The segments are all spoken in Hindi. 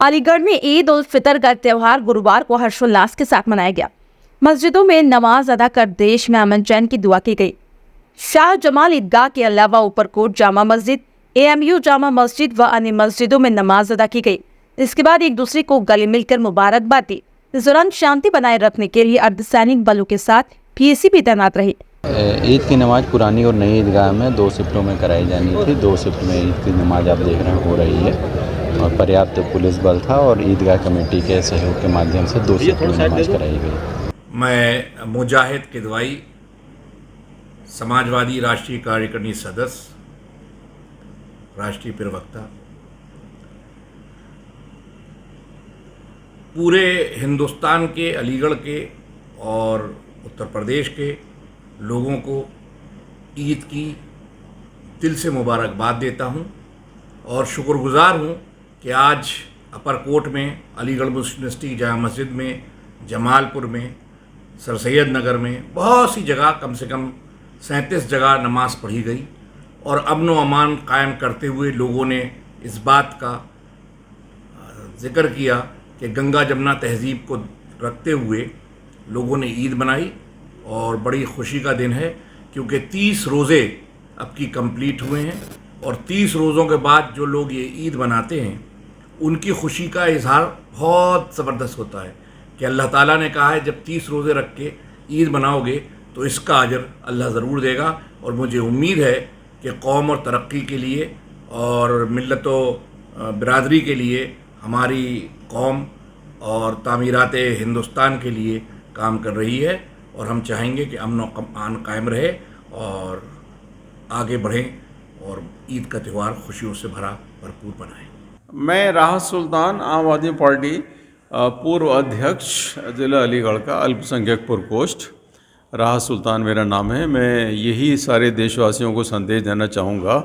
अलीगढ़ में ईद उल फितर का त्यौहार गुरुवार को हर्षोल्लास के साथ मनाया गया। मस्जिदों में नमाज अदा कर देश में अमन चैन की दुआ की गई। शाह जमाल ईदगाह के अलावा ऊपरकोट जामा मस्जिद, AMU जामा मस्जिद व अन्य मस्जिदों में नमाज अदा की गई। इसके बाद एक दूसरे को गले मिलकर मुबारकबाद दी। इस दौरान शांति बनाए रखने के लिए अर्धसैनिक बलों के साथ PAC भी तैनात रही। ईद की नमाज पुरानी और नई ईदगाह में 2 शिफ्टों में कराई जानी थी। 2 शिफ्ट में ईद की नमाज आप देख रहे हैं हो रही है और पर्याप्त पुलिस बल था और ईदगाह कमेटी के सहयोग के माध्यम से 2 शिफ्ट में नमाज कराई गई। मैं मुजाहिद किदवाई, समाजवादी राष्ट्रीय कार्यकारिणी सदस्य, राष्ट्रीय प्रवक्ता, पूरे हिंदुस्तान के, अलीगढ़ के और उत्तर प्रदेश के लोगों को ईद की दिल से मुबारकबाद देता हूं और शुक्रगुजार हूं कि आज अपर कोट में, अलीगढ़ मुस्लिम यूनिवर्सिटी जामा मस्जिद में, जमालपुर में, सर सैयद नगर में बहुत सी जगह, कम से कम 37 जगह नमाज पढ़ी गई और अमन व अमान कायम करते हुए लोगों ने इस बात का जिक्र किया कि गंगा जमुना तहज़ीब को रखते हुए लोगों ने ईद मनाई और बड़ी खुशी का दिन है क्योंकि 30 रोज़े अब की कंप्लीट हुए हैं और 30 रोज़ों के बाद जो लोग ये ईद मनाते हैं उनकी खुशी का इजहार बहुत ज़बरदस्त होता है कि अल्लाह ताला ने कहा है जब 30 रोज़े रख के ईद मनाओगे तो इसका अजर अल्लाह ज़रूर देगा। और मुझे उम्मीद है कि कौम और तरक्की के लिए और मिल्लत व बिरादरी के लिए हमारी कौम और तामीरात हिंदुस्तान के लिए काम कर रही है और हम चाहेंगे कि अमन व अमान कायम रहे और आगे बढ़ें और ईद का त्यौहार खुशियों से भरा भरपूर बनाएं। मैं राहत सुल्तान, आम आदमी पार्टी पूर्व अध्यक्ष ज़िला अलीगढ़ का अल्पसंख्यक प्रकोष्ठ, राहत सुल्तान मेरा नाम है। मैं यही सारे देशवासियों को संदेश देना चाहूँगा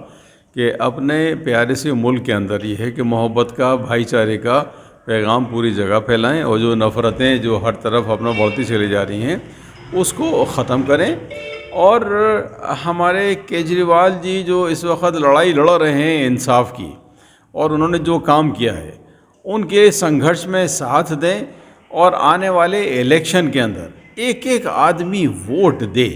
कि अपने प्यारे से मुल्क के अंदर ये है कि मोहब्बत का, भाईचारे का पैगाम पूरी जगह फैलाएं और जो नफ़रतें जो हर तरफ अपना बढ़ती चली जा रही हैं उसको ख़त्म करें। और हमारे केजरीवाल जी जो इस वक्त लड़ाई लड़ रहे हैं इंसाफ की और उन्होंने जो काम किया है उनके संघर्ष में साथ दें और आने वाले इलेक्शन के अंदर एक एक आदमी वोट दे।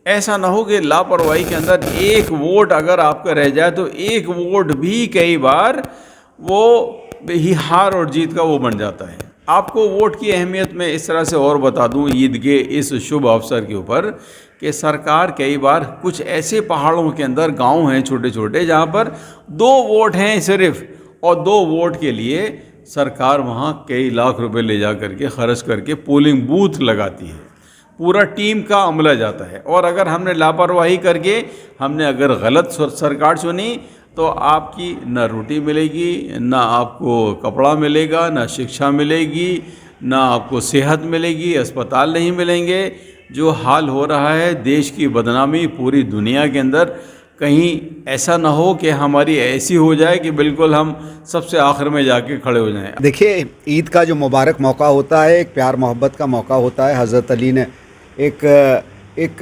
ऐसा ना हो कि लापरवाही के अंदर एक वोट अगर आपका रह जाए तो एक वोट भी कई बार वो ही हार और जीत का वो बन जाता है। आपको वोट की अहमियत मैं इस तरह से और बता दूं ईद के इस शुभ अवसर के ऊपर कि सरकार कई बार कुछ ऐसे पहाड़ों के अंदर गांव हैं छोटे छोटे जहां पर 2 वोट हैं सिर्फ और 2 वोट के लिए सरकार वहां कई लाख रुपए ले जा करके खर्च करके पोलिंग बूथ लगाती है। पूरा टीम का अमला जाता है और अगर हमने लापरवाही करके हमने अगर गलत सरकार चुनी तो आपकी न रोटी मिलेगी, ना आपको कपड़ा मिलेगा, ना शिक्षा मिलेगी, ना आपको सेहत मिलेगी, अस्पताल नहीं मिलेंगे। जो हाल हो रहा है देश की बदनामी पूरी दुनिया के अंदर, कहीं ऐसा ना हो कि हमारी ऐसी हो जाए कि बिल्कुल हम सबसे आखिर में जाके खड़े हो जाएं। देखिए, ईद का जो मुबारक मौका होता है एक प्यार मोहब्बत का मौका होता है। हज़रत अली ने एक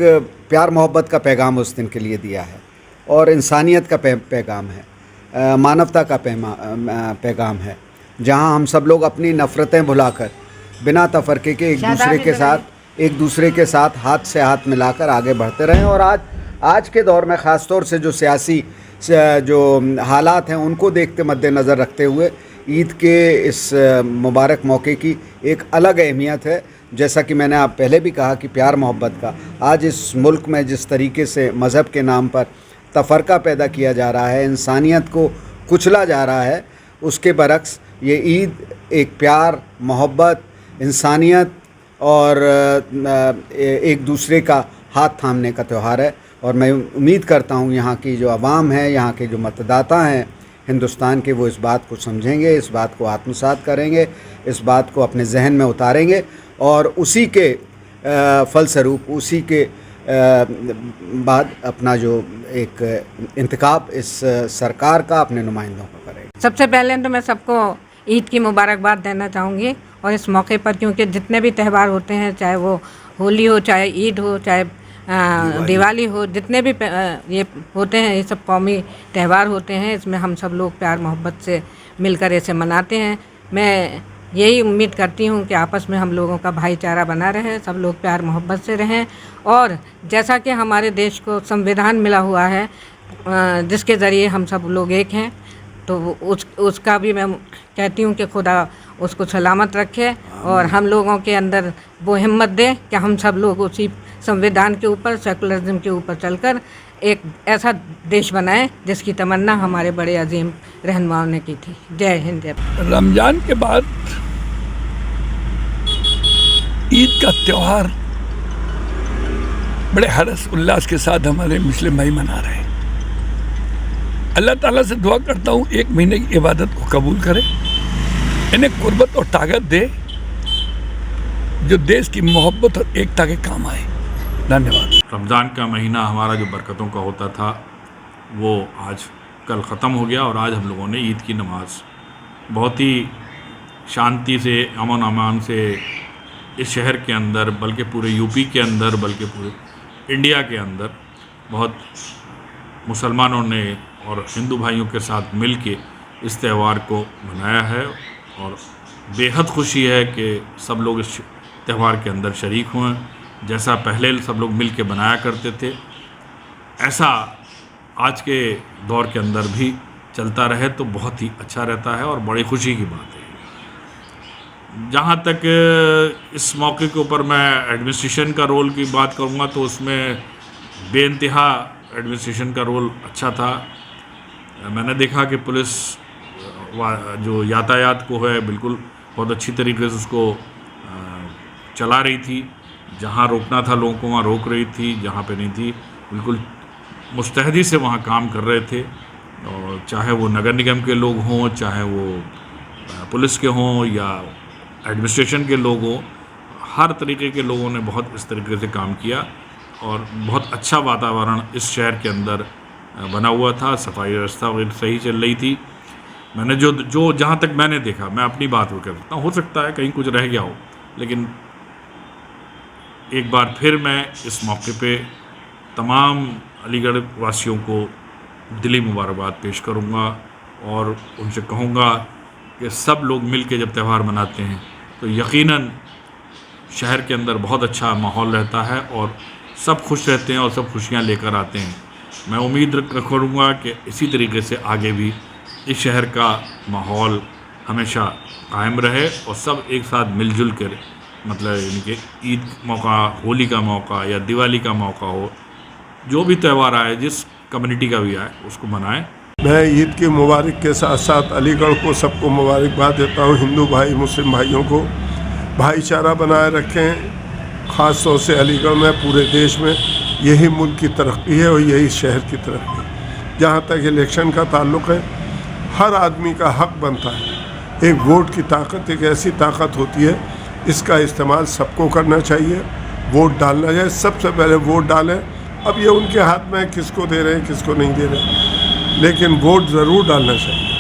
प्यार मोहब्बत का पैगाम उस दिन के लिए दिया है और इंसानियत का पैगाम है, मानवता का पैगाम है, जहां हम सब लोग अपनी नफ़रतें भुलाकर बिना तफरके के एक दूसरे के साथ हाथ से हाथ मिलाकर आगे बढ़ते रहें। और आज के दौर में ख़ास तौर से जो सियासी जो हालात हैं उनको देखते मद्देनज़र रखते हुए ईद के इस मुबारक मौके की एक अलग अहमियत है। जैसा कि मैंने आप पहले भी कहा कि प्यार मोहब्बत का आज इस मुल्क में जिस तरीके से मज़हब के नाम पर तफ़रका पैदा किया जा रहा है, इंसानियत को कुचला जा रहा है, उसके बरक्स ये ईद एक प्यार मोहब्बत, इंसानियत और एक दूसरे का हाथ थामने का त्यौहार है। और मैं उम्मीद करता हूँ यहाँ की जो आवाम है, यहाँ के जो मतदाता हैं हिंदुस्तान के, वो इस बात को समझेंगे, इस बात को आत्मसात करेंगे, इस बात को अपने जहन में उतारेंगे और उसी के फलस्वरूप उसी के बाद अपना जो एक इंतखाब इस सरकार का अपने नुमाइंदों को करेगा। सबसे पहले तो मैं सबको ईद की मुबारकबाद देना चाहूँगी और इस मौके पर क्योंकि जितने भी त्यौहार होते हैं, चाहे वो होली हो, चाहे ईद हो, चाहे दिवाली हो, जितने भी ये होते हैं, ये सब कौमी त्यौहार होते हैं, इसमें हम सब लोग प्यार मोहब्बत से मिलकर ऐसे मनाते हैं। मैं यही उम्मीद करती हूँ कि आपस में हम लोगों का भाईचारा बना रहे, सब लोग प्यार मोहब्बत से रहें। और जैसा कि हमारे देश को संविधान मिला हुआ है जिसके ज़रिए हम सब लोग एक हैं, तो उसका भी मैं कहती हूँ कि खुदा उसको सलामत रखे और हम लोगों के अंदर वो हिम्मत दे कि हम सब लोग उसी संविधान के ऊपर, सेकुलरिज्म के ऊपर चलकर एक ऐसा देश बनाएं जिसकी तमन्ना हमारे बड़े अजीम रहनुमाओं ने की थी। जय हिंद, जय भारत। रमज़ान के बाद ईद का त्यौहार बड़े हर्ष उल्लास के साथ हमारे मुस्लिम भाई मना रहे हैं। अल्लाह ताला से दुआ करता हूँ 1 महीने की इबादत को कबूल करे, इन्हें कुर्बत और ताकत दे जो देश की मोहब्बत और एकता के काम आए। धन्यवाद। रमज़ान का महीना हमारा जो बरकतों का होता था वो आज कल ख़त्म हो गया और आज हम लोगों ने ईद की नमाज़ बहुत ही शांति से, अमन अमान से इस शहर के अंदर, बल्कि पूरे यूपी के अंदर, बल्कि पूरे इंडिया के अंदर बहुत मुसलमानों ने और हिंदू भाइयों के साथ मिल के इस त्यौहार को मनाया है और बेहद खुशी है कि सब लोग इस त्यौहार के अंदर शरीक हुए। जैसा पहले सब लोग मिल के बनाया करते थे, ऐसा आज के दौर के अंदर भी चलता रहे तो बहुत ही अच्छा रहता है और बड़ी खुशी की बात है। जहाँ तक इस मौके के ऊपर मैं एडमिनिस्ट्रेशन का रोल की बात करूँगा तो उसमें बेइंतहा एडमिनिस्ट्रेशन का रोल अच्छा था। मैंने देखा कि पुलिस जो यातायात को है बिल्कुल बहुत अच्छी तरीके से उसको चला रही थी। जहाँ रोकना था लोगों को वहाँ रोक रही थी, जहाँ पे नहीं थी बिल्कुल मुस्तैदी से वहाँ काम कर रहे थे। और चाहे वो नगर निगम के लोग हों, चाहे वो पुलिस के हों या एडमिनिस्ट्रेशन के लोग हों, हर तरीके के लोगों ने बहुत इस तरीके से काम किया और बहुत अच्छा वातावरण इस शहर के अंदर बना हुआ था। सफाई व्यवस्था वगैरह सही चल रही थी। मैंने जो जहाँ तक मैंने देखा, मैं अपनी बात वो कर सकता हूँ, हो सकता है कहीं कुछ रह गया हो, लेकिन एक बार फिर मैं इस मौके पे तमाम अलीगढ़ वासियों को दिली मुबारकबाद पेश करूँगा और उनसे कहूँगा कि सब लोग मिल के जब त्यौहार मनाते हैं तो यकीनन शहर के अंदर बहुत अच्छा माहौल रहता है और सब खुश रहते हैं और सब खुशियाँ लेकर आते हैं। मैं उम्मीद करूँगा कि इसी तरीके से आगे भी इस शहर का माहौल हमेशा कायम रहे और सब एक साथ मिलजुल कर, मतलब यानी कि ईद मौका, होली का मौका या दिवाली का मौका हो, जो भी त्यौहार आए, जिस कम्युनिटी का भी आए, उसको मनाएं। मैं ईद की मुबारक के साथ साथ अलीगढ़ को सबको मुबारकबाद देता हूँ। हिंदू भाई मुस्लिम भाइयों को भाईचारा बनाए रखें। ख़ास तौर से अलीगढ़ में, पूरे देश में यही मुल्क की तरक्की है और यही शहर की तरक्की है। जहाँ तक इलेक्शन का ताल्लुक़ है, हर आदमी का हक बनता है। एक वोट की ताकत एक ऐसी ताकत होती है, इसका इस्तेमाल सबको करना चाहिए। वोट डालना चाहिए, सबसे पहले वोट डालें। अब ये उनके हाथ में किसको दे रहे हैं किसको नहीं दे रहे, लेकिन वोट ज़रूर डालना चाहिए।